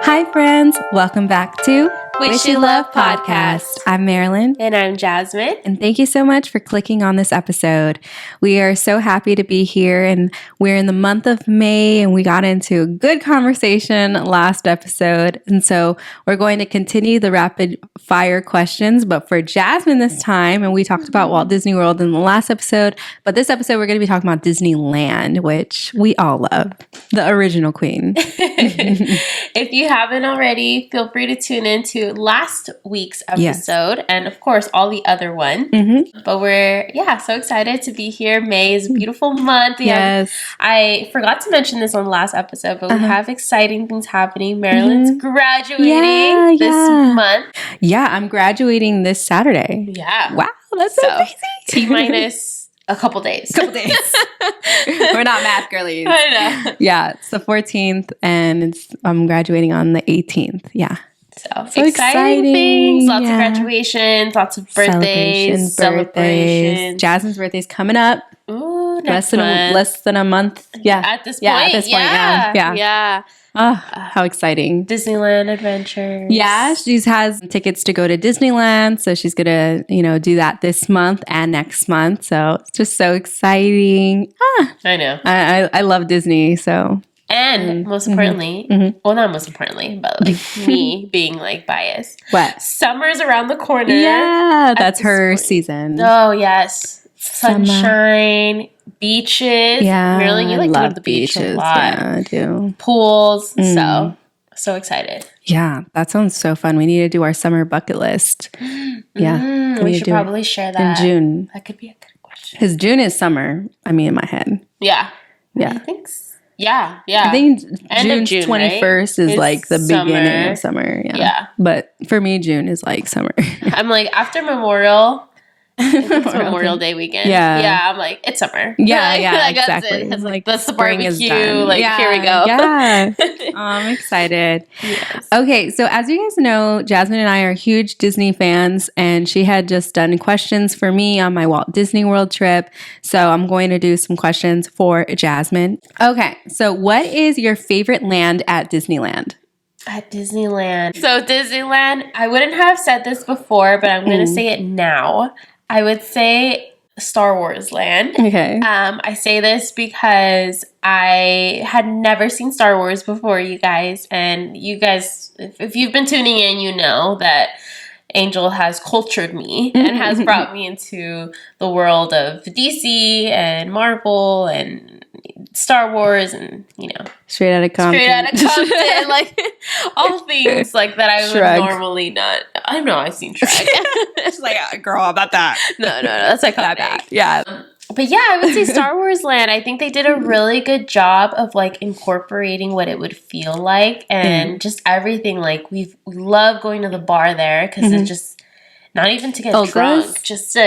Hi, friends. Welcome back to Wish You Love Podcast. I'm Marilyn. And I'm Jazmine. And thank you so much for clicking on this episode. We are so happy to be here, and we're in the month of May, and we got into a good conversation last episode. And so we're going to continue the rapid fire questions, but for Jazmine this time, and we talked about Walt Disney World in the last episode, but this episode we're going to be talking about Disneyland, which we all love, the original queen. If you haven't already, feel free to tune in to last week's episode and of course all the other one. But we're so excited to be here. May is a beautiful month. I forgot to mention this on the last episode, but we have exciting things happening. Marilyn's graduating this month. I'm graduating this Saturday. Wow, that's so crazy. T-minus a couple days. We're not math girlies. I know. Yeah, it's the 14th and I'm graduating on the 18th. So exciting things. Lots of graduations, lots of birthdays, celebrations. Jasmine's birthday's coming up. Ooh, less than a month. At this point. Yeah. Oh, how exciting. Disneyland adventures. Yeah, she has tickets to go to Disneyland, so she's going to, do that this month and next month. So it's just so exciting. I know. I love Disney, so. And most importantly, well, not most importantly, but like me being like biased. What? Summer's around the corner. Yeah, that's her season. Oh, yes. Sunshine, beaches. Yeah, Marilyn, you like to go to the beach a lot. Yeah, I do. Pools. So excited. Yeah, that sounds so fun. We need to do our summer bucket list. Yeah. We should probably share that. In June. That could be a good question. Because June is summer, in my head. Yeah. Yeah. I think so. Yeah. I think June 21st is like the beginning of summer. Yeah. But for me, June is like summer. I'm like, after Memorial, it's Memorial Day weekend. Yeah. I'm like, it's summer. Yeah, exactly. It's like, the that's the spring barbecue. Is done. Here we go. Yeah. I'm excited. Yes. Okay, so as you guys know, Jazmine and I are huge Disney fans, and she had just done questions for me on my Walt Disney World trip. So I'm going to do some questions for Jazmine. Okay, so what is your favorite land at Disneyland? At Disneyland. So Disneyland, I wouldn't have said this before, but I'm going to say it now. I would say Star Wars Land. Okay. I say this because I had never seen Star Wars before, you guys. And you guys, if you've been tuning in, you know that Angel has cultured me and has brought me into the world of DC and Marvel and Star Wars and, Straight out of Compton. Like all things like that I would normally not. I know I've seen Shrek. It's like, girl, how about that? No, that's like that bad. Yeah. But yeah, I would say Star Wars Land. I think they did a really good job of like incorporating what it would feel like and just everything. Like we love going to the bar there because it's just not even to get drunk, just to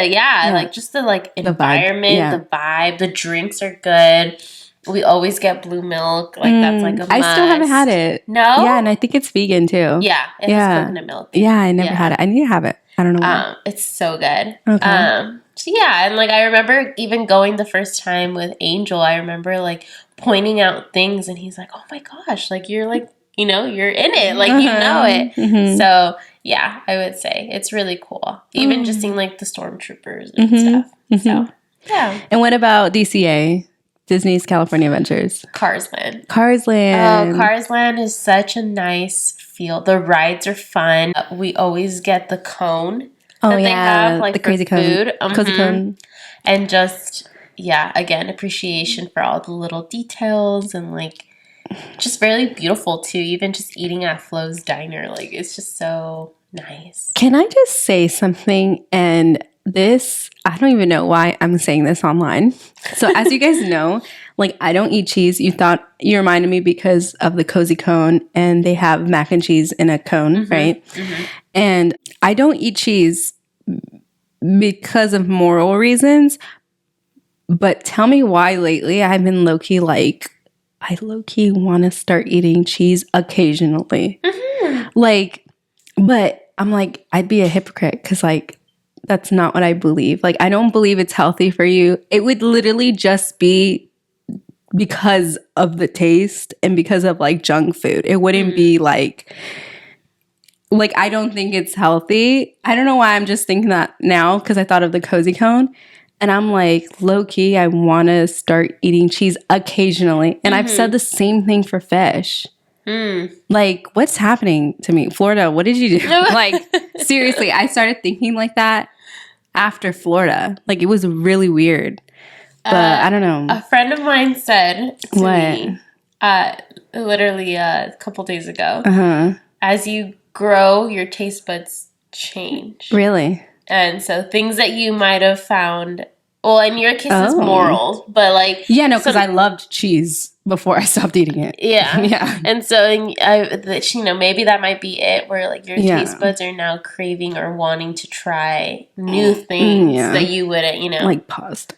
like just the like environment, the vibe. The drinks are good. We always get blue milk. Like that's like a must. I still haven't had it. No? Yeah, and I think it's vegan too. Yeah, it has coconut milk. Yeah, I never had it. I need to have it. I don't know why. It's so good. Okay. So yeah, and like I remember even going the first time with Angel, I remember like pointing out things and he's like, "Oh my gosh, like you're like, you're in it. Like you know it." So, yeah, I would say it's really cool. Even just seeing like the stormtroopers and stuff. So, yeah. And what about DCA? Disney's California Adventures. Cars Land. Oh, Cars Land is such a nice feel. The rides are fun. We always get the cone that they have, like the crazy food. Cone. Cozy cone. And just, again, appreciation for all the little details and like just really beautiful too. Even just eating at Flo's Diner, like it's just so nice. Can I just say something? And this, I don't even know why I'm saying this online. So as you guys know, like I don't eat cheese. You reminded me because of the cozy cone and they have mac and cheese in a cone, right? And I don't eat cheese because of moral reasons. But tell me why lately I've been low-key like, I low-key want to start eating cheese occasionally. Like, but I'm like, I'd be a hypocrite because like, that's not what I believe. Like, I don't believe it's healthy for you. It would literally just be because of the taste and because of like junk food. It wouldn't be like I don't think it's healthy. I don't know why I'm just thinking that now because I thought of the cozy cone. And I'm like, low key, I want to start eating cheese occasionally. And I've said the same thing for fish. Like, what's happening to me? Florida, what did you do? Like, seriously, I started thinking like that after Florida. Like, it was really weird. But I don't know. A friend of mine said to me, literally a couple days ago, as you grow, your taste buds change. Really? And so things that you might have found, well, in your case, it's moral, but like... Yeah, no, because I loved cheese before I stopped eating it. Yeah. Yeah. And so, maybe that might be it, where like your taste buds are now craving or wanting to try new things that you wouldn't, Like pasta.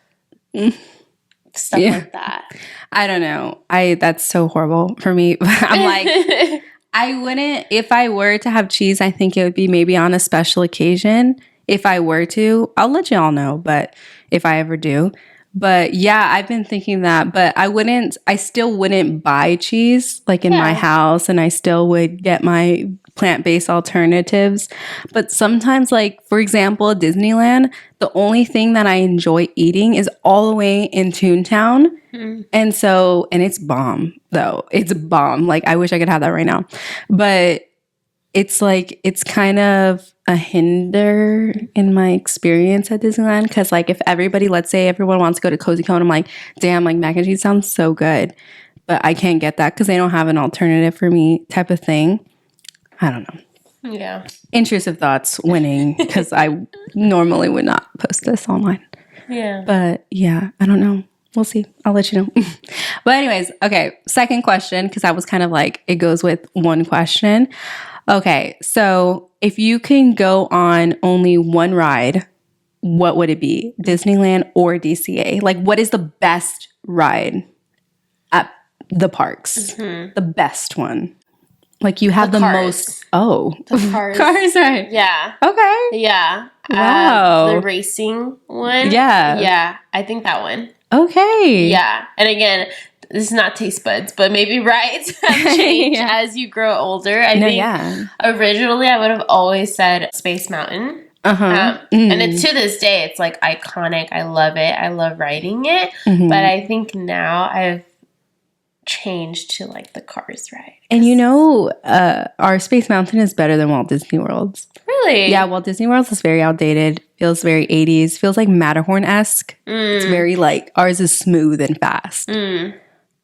Stuff like that. I don't know. That's so horrible for me. I'm like, I wouldn't, if I were to have cheese, I think it would be maybe on a special occasion. If I were to, I'll let you all know, but if I ever do. But yeah, I've been thinking that, but I still wouldn't buy cheese like in my house, and I still would get my plant-based alternatives. But sometimes, like, for example, Disneyland, the only thing that I enjoy eating is all the way in Toontown. And it's bomb, though. It's bomb. Like, I wish I could have that right now. But it's like, it's kind of a hinder in my experience at Disneyland. Because, like, if let's say everyone wants to go to Cozy Cone, I'm like, damn, like, mac and cheese sounds so good. But I can't get that because they don't have an alternative for me type of thing. I don't know. Yeah. Intrusive thoughts winning because I normally would not post this online. Yeah. But yeah, I don't know. We'll see. I'll let you know. But anyways, okay. Second question, because I was kind of like, it goes with one question. Okay. So if you can go on only one ride, what would it be? Disneyland or DCA? Like, what is the best ride at the parks? The best one. Like, you have the most... Oh. The cars. Cars, right. Yeah. Okay. Yeah. Wow. The racing one. Yeah. Yeah. I think that one. Okay. Yeah. And again, this is not taste buds, but maybe rides have changed as you grow older. I think originally I would have always said Space Mountain. And to this day, it's like iconic. I love it. I love riding it. But I think now I've changed to like the Cars ride. And our Space Mountain is better than Walt Disney World's. Really? Yeah, Walt Disney World's is very outdated. Feels very 80s. Feels like Matterhorn-esque. It's very like, ours is smooth and fast.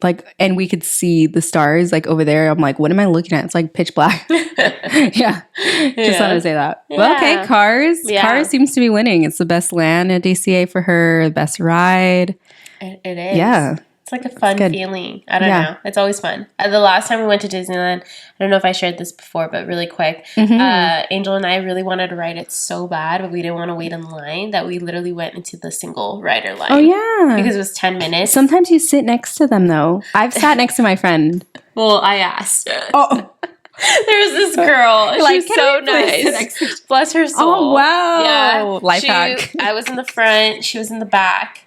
Like, and we could see the stars like over there. I'm like, what am I looking at? It's like pitch black. Yeah. Just wanted to say that. Yeah. Well, okay, Cars. Yeah. Cars seems to be winning. It's the best land at DCA for her, best ride. It is. Yeah. It's like a fun feeling. I don't know. It's always fun. The last time we went to Disneyland, I don't know if I shared this before, but really quick, Angel and I really wanted to ride it so bad, but we didn't want to wait in line that we literally went into the single rider line. Oh, yeah. Because it was 10 minutes. Sometimes you sit next to them, though. I've sat next to my friend. Well, I asked. Oh. There was this girl. She was so nice. Bless her soul. Oh, wow. Yeah. Life hack. I was in the front. She was in the back.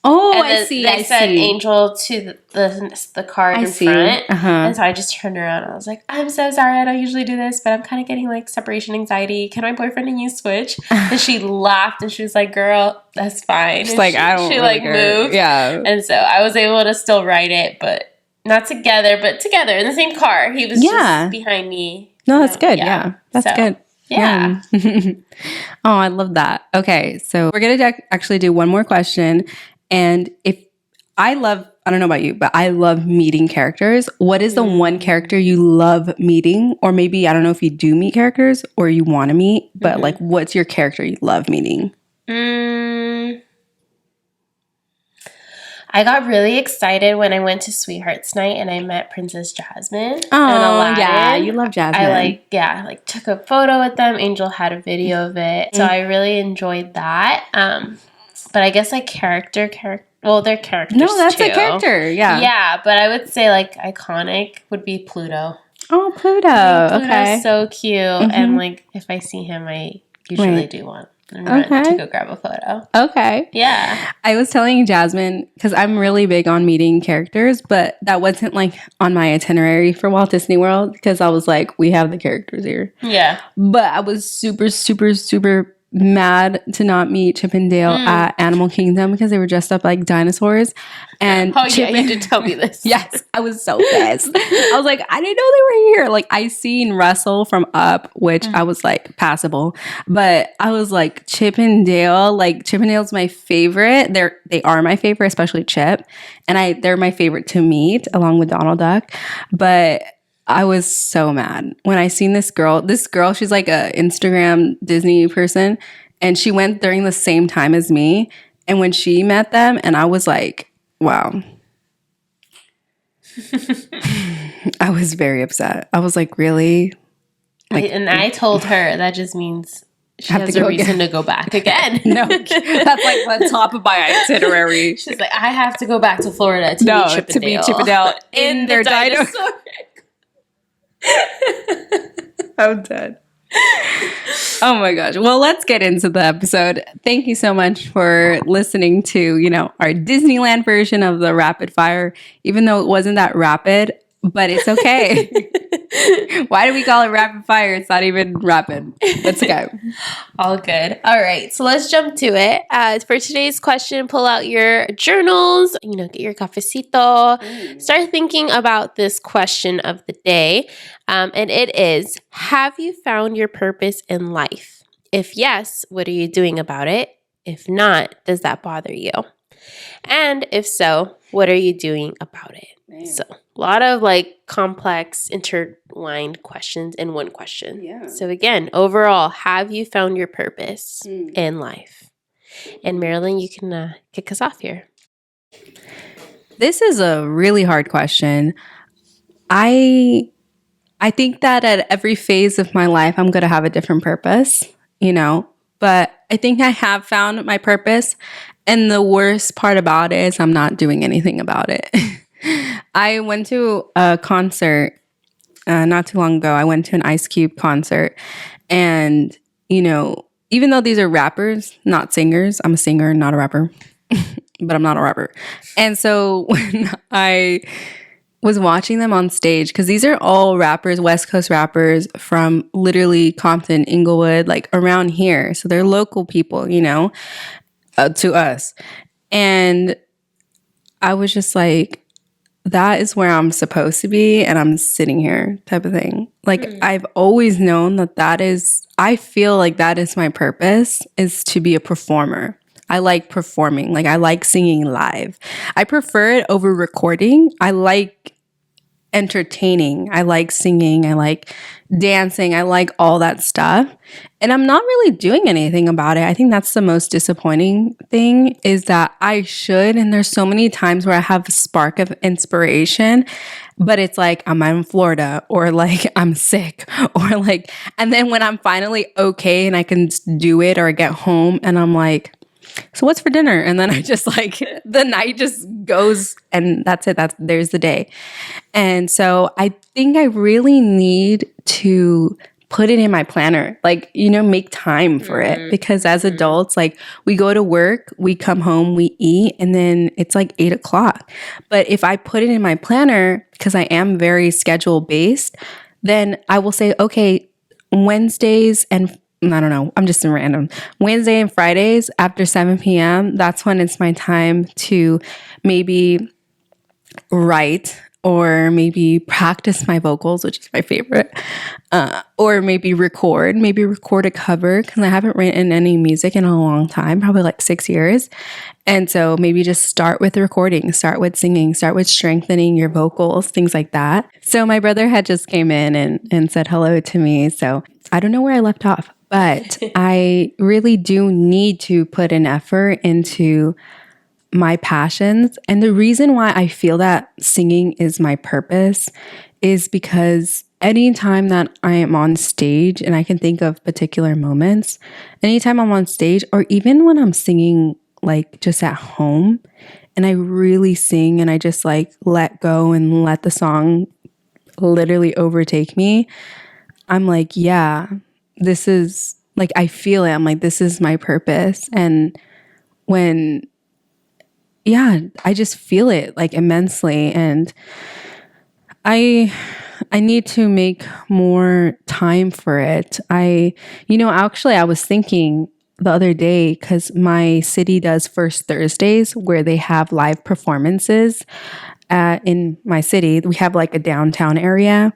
Oh, and I see. They said Angel to the card in front. And so I just turned around and I was like, I'm so sorry. I don't usually do this, but I'm kind of getting like separation anxiety. Can my boyfriend and you switch? And she laughed and she was like, girl, that's fine. She's like, I don't really care. Moved. Yeah. And so I was able to still ride it, but not together, but together in the same car. He was just behind me. No, that's good. Yeah. That's good. Yeah. Oh, I love that. Okay. So we're going to actually do one more question. And I don't know about you, but I love meeting characters. What is the one character you love meeting? Or maybe, I don't know if you do meet characters or you want to meet, but like, what's your character you love meeting? I got really excited when I went to Sweethearts Night and I met Princess Jasmine. Oh, yeah. You love Jasmine. I took a photo with them. Angel had a video of it. So I really enjoyed that. But I guess like they're characters. No, that's too. a character. Yeah. Yeah, but I would say like iconic would be Pluto. Oh, Pluto. Pluto's okay. so cute. And like if I see him, I usually do want and run to go grab a photo. Okay. Yeah. I was telling Jasmine, because I'm really big on meeting characters, but that wasn't like on my itinerary for Walt Disney World because I was like, we have the characters here. Yeah. But I was super, super, super mad to not meet Chip and Dale at Animal Kingdom because they were dressed up like dinosaurs. And Chip you did tell me this. Yes, I was so pissed. I was like, I didn't know they were here. Like, I seen Russell from Up, which I was like passable, but I was like, Chip and Dale. Like, Chip and Dale's my favorite. They are my favorite, especially Chip, and they're my favorite to meet along with Donald Duck. But I was so mad when I seen this girl. This girl, she's like a Instagram Disney person, and she went during the same time as me. And when she met them, and I was like, wow. I was very upset. I was like, really? Like, I told her that just means she has a reason to go back again. No, that's like the top of my itinerary. She's like, I have to go back to Florida to meet Chip and Dale in their dinosaur. I'm dead. Oh my gosh. Well, let's get into the episode. Thank you so much for listening to, our Disneyland version of the rapid fire, even though it wasn't that rapid, but it's okay. Why do we call it rapid fire? It's not even rapid. Let's go. All good. All right. So let's jump to it. For today's question, pull out your journals, get your cafecito. Start thinking about this question of the day. And it is, have you found your purpose in life? If yes, what are you doing about it? If not, does that bother you? And if so, what are you doing about it? Man. So a lot of complex intertwined questions in one question. Yeah. So again, overall, have you found your purpose in life? And Marilyn, you can kick us off here. This is a really hard question. I think that at every phase of my life, I'm going to have a different purpose, but I think I have found my purpose. And the worst part about it is I'm not doing anything about it. I went to a concert not too long ago. I went to an Ice Cube concert. And, even though these are rappers, not singers, I'm a singer, not a rapper, but I'm not a rapper. And so when I was watching them on stage, because these are all rappers, West Coast rappers from literally Compton, Inglewood, like around here. So they're local people, to us. And I was just like, that is where I'm supposed to be, and I'm sitting here type of thing. I've always known I feel like that is my purpose, is to be a performer. I like performing. I like singing live. I prefer it over recording. I like entertaining. I like singing. I like dancing. I like all that stuff. And I'm not really doing anything about it. I think that's the most disappointing thing, is that I should. And there's so many times where I have a spark of inspiration, but it's like I'm in Florida, or I'm sick, or and then when I'm finally okay and I can do it, or I get home and I'm like, so what's for dinner? And then I just the night just goes, and that's it. There's the day. And so I think I really need to put it in my planner, make time for it, because as adults, we go to work, we come home, we eat, and then it's 8:00. But if I put it in my planner, because I am very schedule based, then I will say, okay, Wednesdays and I don't know, I'm just in random. Wednesday and Fridays after 7 p.m., that's when it's my time to maybe write, or maybe practice my vocals, which is my favorite, or maybe record a cover, because I haven't written any music in a long time, probably 6 years. And so maybe just start with recording, start with singing, start with strengthening your vocals, things like that. So my brother had just came in and said hello to me. So I don't know where I left off, but I really do need to put an effort into my passions. And the reason why I feel that singing is my purpose is because anytime that I am on stage, and I can think of particular moments, anytime I'm on stage, or even when I'm singing just at home, and I really sing and I just let go and let the song literally overtake me, I'm yeah, this is like I feel it. I'm like, this is my purpose. And when, yeah, I just feel it like immensely. And I need to make more time for it. Actually, I was thinking the other day, because my city does First Thursdays where they have live performances in my city. We have like a downtown area.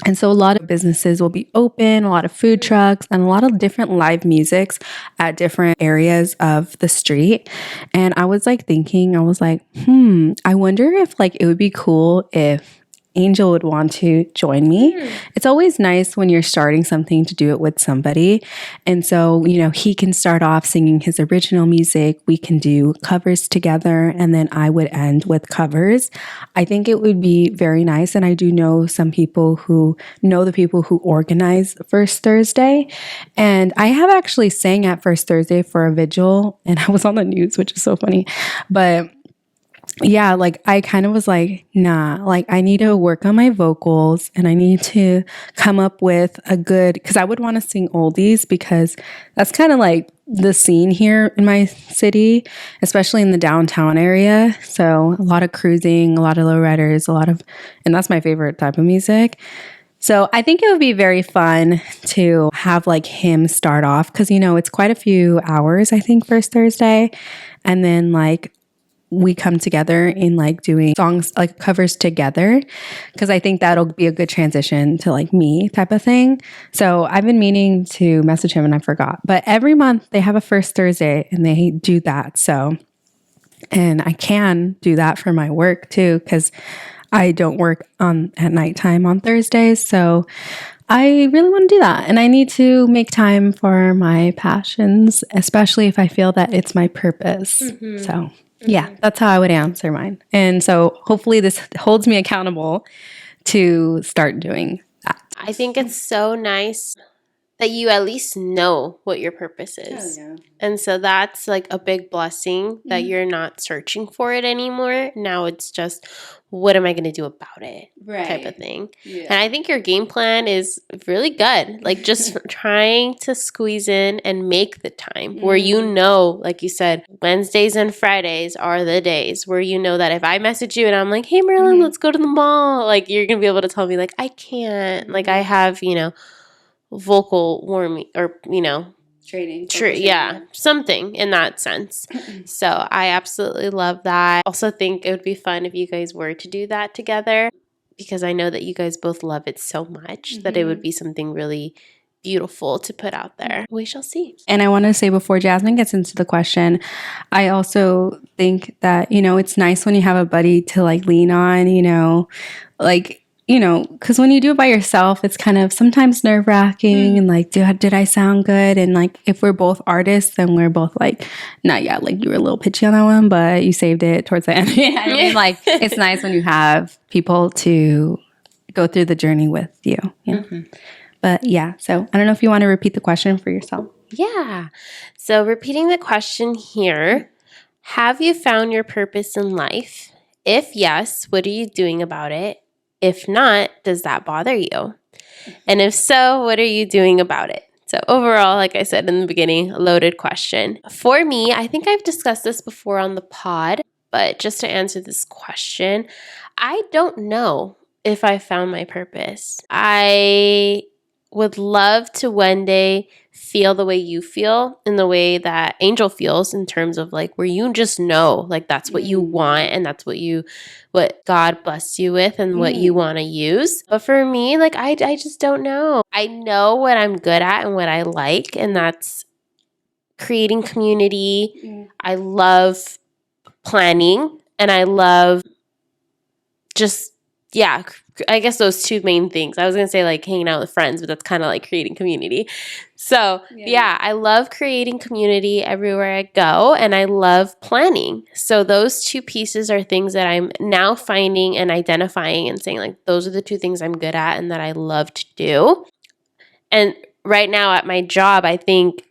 And so a lot of businesses will be open, a lot of food trucks, and a lot of different live musics at different areas of the street. And I was like thinking, I was like, I wonder if like it would be cool if Angel would want to join me. It's always nice when you're starting something to do it with somebody. And so, he can start off singing his original music. We can do covers together, and then I would end with covers. I think it would be very nice. And I do know some people who know the people who organize First Thursday. And I have actually sang at First Thursday for a vigil, and I was on the news, which is so funny. But yeah, like I kind of was like, nah, like I need to work on my vocals, and I need to come up with a good, because I would want to sing oldies, because that's kind of like the scene here in my city, especially in the downtown area. So a lot of cruising, a lot of lowriders, and that's my favorite type of music. So I think it would be very fun to have like him start off, because, it's quite a few hours, I think, First Thursday. And then like, we come together in like doing songs, like covers together, because I think that'll be a good transition to like me type of thing. So I've been meaning to message him and I forgot. But every month they have a First Thursday and they do that. So, and I can do that for my work too, because I don't work at nighttime on Thursdays. So I really want to do that. And I need to make time for my passions, especially if I feel that it's my purpose. So yeah, that's how I would answer mine. And so hopefully this holds me accountable to start doing that. I think it's so nice that you at least know what your purpose is. Yeah. And so that's like a big blessing that you're not searching for it anymore. Now it's just, what am I going to do about it? Right. Type of thing. Yeah. And I think your game plan is really good. Like just trying to squeeze in and make the time where like you said, Wednesdays and Fridays are the days where that if I message you and I'm like, hey, Marilyn, let's go to the mall. Like you're going to be able to tell me like, I can't. Like I have, vocal warming or Training. Something in that sense. So I absolutely love that. Also think it would be fun if you guys were to do that together, because I know that you guys both love it so much that it would be something really beautiful to put out there. We shall see. And I want to say, before Jasmine gets into the question, I also think that, it's nice when you have a buddy to like lean on, because when you do it by yourself, it's kind of sometimes nerve-wracking and like, did I sound good? And like, if we're both artists, then we're both like, not yet, like you were a little pitchy on that one, but you saved it towards the end. I mean, like, it's nice when you have people to go through the journey with you. But yeah, so I don't know if you want to repeat the question for yourself. Yeah. So repeating the question here, have you found your purpose in life? If yes, what are you doing about it? If not, does that bother you? And if so, what are you doing about it? So overall, like I said in the beginning, a loaded question. For me, I think I've discussed this before on the pod, but just to answer this question, I don't know if I found my purpose. I would love to one day feel the way you feel, in the way that Angel feels, in terms of like where you just know like that's what you want and that's what God blessed you with and what you want to use. But for me, like I just don't know. I know what I'm good at and what I like, and that's creating community. I love planning, and I love just I guess those two main things. I was going to say like hanging out with friends, but that's kind of like creating community. So I love creating community everywhere I go, and I love planning. So those two pieces are things that I'm now finding and identifying and saying like, those are the two things I'm good at and that I love to do. And right now at my job, I think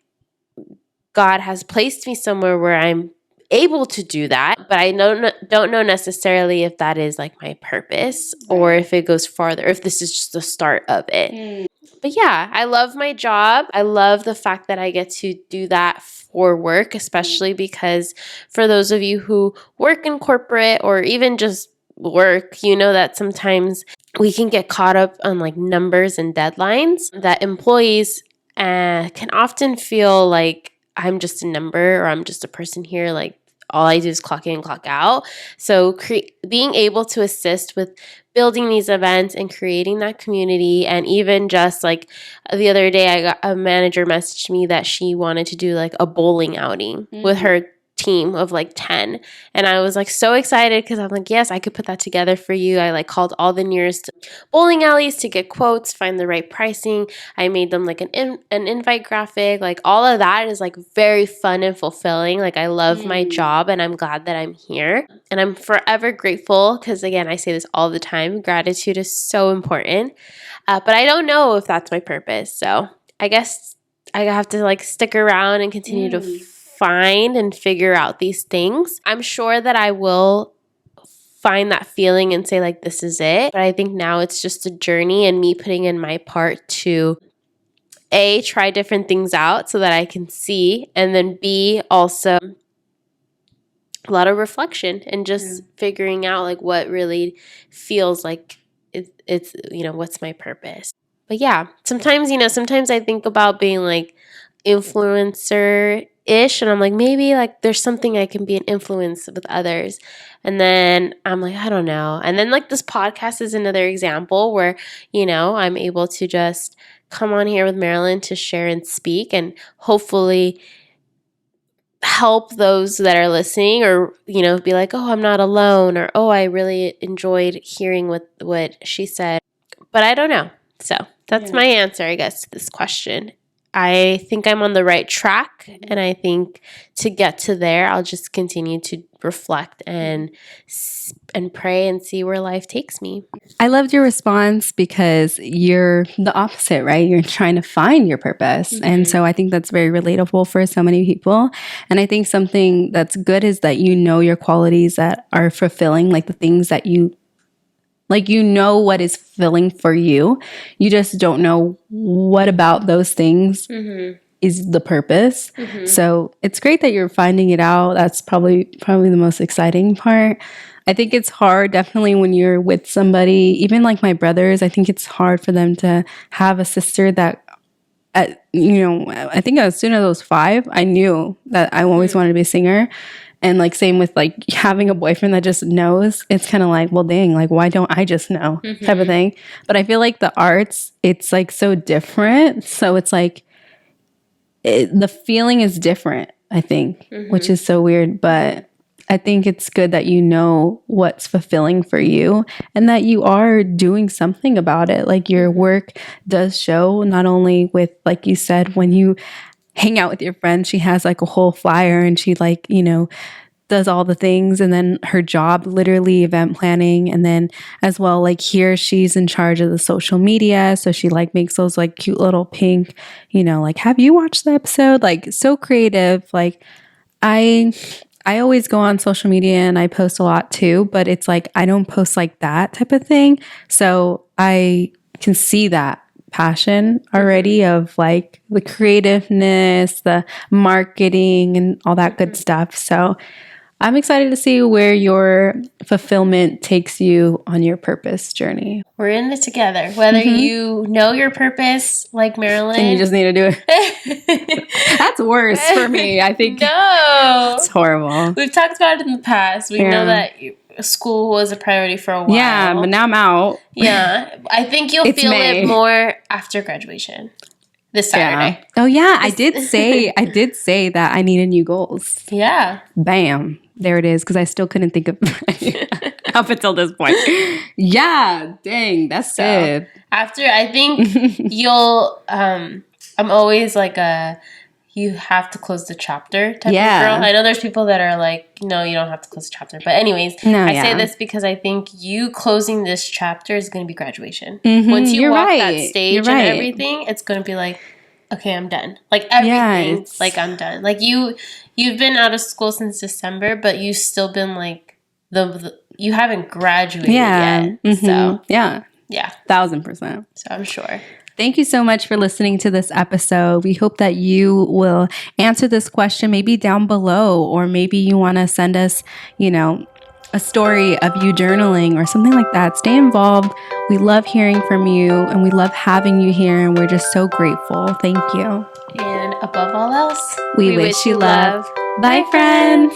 God has placed me somewhere where I'm able to do that, but I don't know necessarily if that is like my purpose or if it goes farther, if this is just the start of it. But yeah, I love my job. I love the fact that I get to do that for work, especially because for those of you who work in corporate or even just work, you know that sometimes we can get caught up on like numbers and deadlines, that employees can often feel like I'm just a number or I'm just a person here, like all I do is clock in and clock out. So being able to assist with building these events and creating that community, and even just like the other day, I got a manager messaged me that she wanted to do like a bowling outing with her team of like 10, and I was like so excited because I'm like, yes, I could put that together for you. I like called all the nearest bowling alleys to get quotes, find the right pricing. I made them like an invite graphic. Like all of that is like very fun and fulfilling. Like I love my job and I'm glad that I'm here, and I'm forever grateful because, again, I say this all the time, gratitude is so important, but I don't know if that's my purpose. So I guess I have to like stick around and continue to find and figure out these things. I'm sure that I will find that feeling and say like, this is it. But I think now it's just a journey and me putting in my part to A, try different things out so that I can see, and then B, also a lot of reflection and just figuring out like what really feels like it's what's my purpose. But yeah, sometimes I think about being like influencer-ish, and I'm like, maybe like there's something I can be an influence with others. And then I'm like, I don't know. And then like this podcast is another example where, I'm able to just come on here with Marilyn to share and speak and hopefully help those that are listening, or, be like, oh, I'm not alone, or, oh, I really enjoyed hearing what she said. But I don't know. So that's my answer, I guess, to this question. I think I'm on the right track, and I think to get to there, I'll just continue to reflect and pray and see where life takes me. I loved your response because you're the opposite, right? You're trying to find your purpose. And so I think that's very relatable for so many people. And I think something that's good is that your qualities that are fulfilling, like the things that what is filling for you. You just don't know what about those things is the purpose. So it's great that you're finding it out. That's probably the most exciting part. I think it's hard, definitely, when you're with somebody, even like my brothers. I think it's hard for them to have a sister that, I think as soon as I was 5, I knew that I always wanted to be a singer. And like same with like having a boyfriend that just knows. It's kind of like, well, dang, like why don't I just know type of thing. But I feel like the arts, it's like so different. So it's like the feeling is different, I think, which is so weird. But I think it's good that you know what's fulfilling for you and that you are doing something about it. Like your work does show, not only with, like you said, when you hang out with your friend, she has like a whole flyer and she like, does all the things, and then her job, literally event planning. And then as well, like here, she's in charge of the social media. So she like makes those like cute little pink, like, have you watched the episode? Like so creative. Like I always go on social media and I post a lot too, but it's like, I don't post like that type of thing. So I can see that passion already of like the creativeness, the marketing and all that good stuff. So I'm excited to see where your fulfillment takes you on your purpose journey. We're in it together. Whether you know your purpose, like Marilyn, and you just need to do it. That's worse for me. I think. No, it's horrible. We've talked about it in the past. We know that school was a priority for a while. Yeah, but now I'm out. Yeah, I think you'll feel it more after graduation. This Saturday. Yeah. Oh yeah, I did say that I needed new goals. Yeah. Bam. There it is, because I still couldn't think of up until this point. Yeah, dang, that's good. After, I think you'll, I'm always like you have to close the chapter type of girl. I know there's people that are like, no, you don't have to close the chapter. But anyways, I say this because I think you closing this chapter is going to be graduation. Once you walk that stage and everything, it's going to be like, okay, I'm done. Like everything, it's- like I'm done. Like you've been out of school since December, but you've still been like you haven't graduated yet. So yeah, 1,000%. So I'm sure. Thank you so much for listening to this episode. We hope that you will answer this question maybe down below, or maybe you want to send us, a story of you journaling or something like that. Stay involved. We love hearing from you, and we love having you here, and we're just so grateful. Thank you. And above all else, we wish you love. Bye, friends.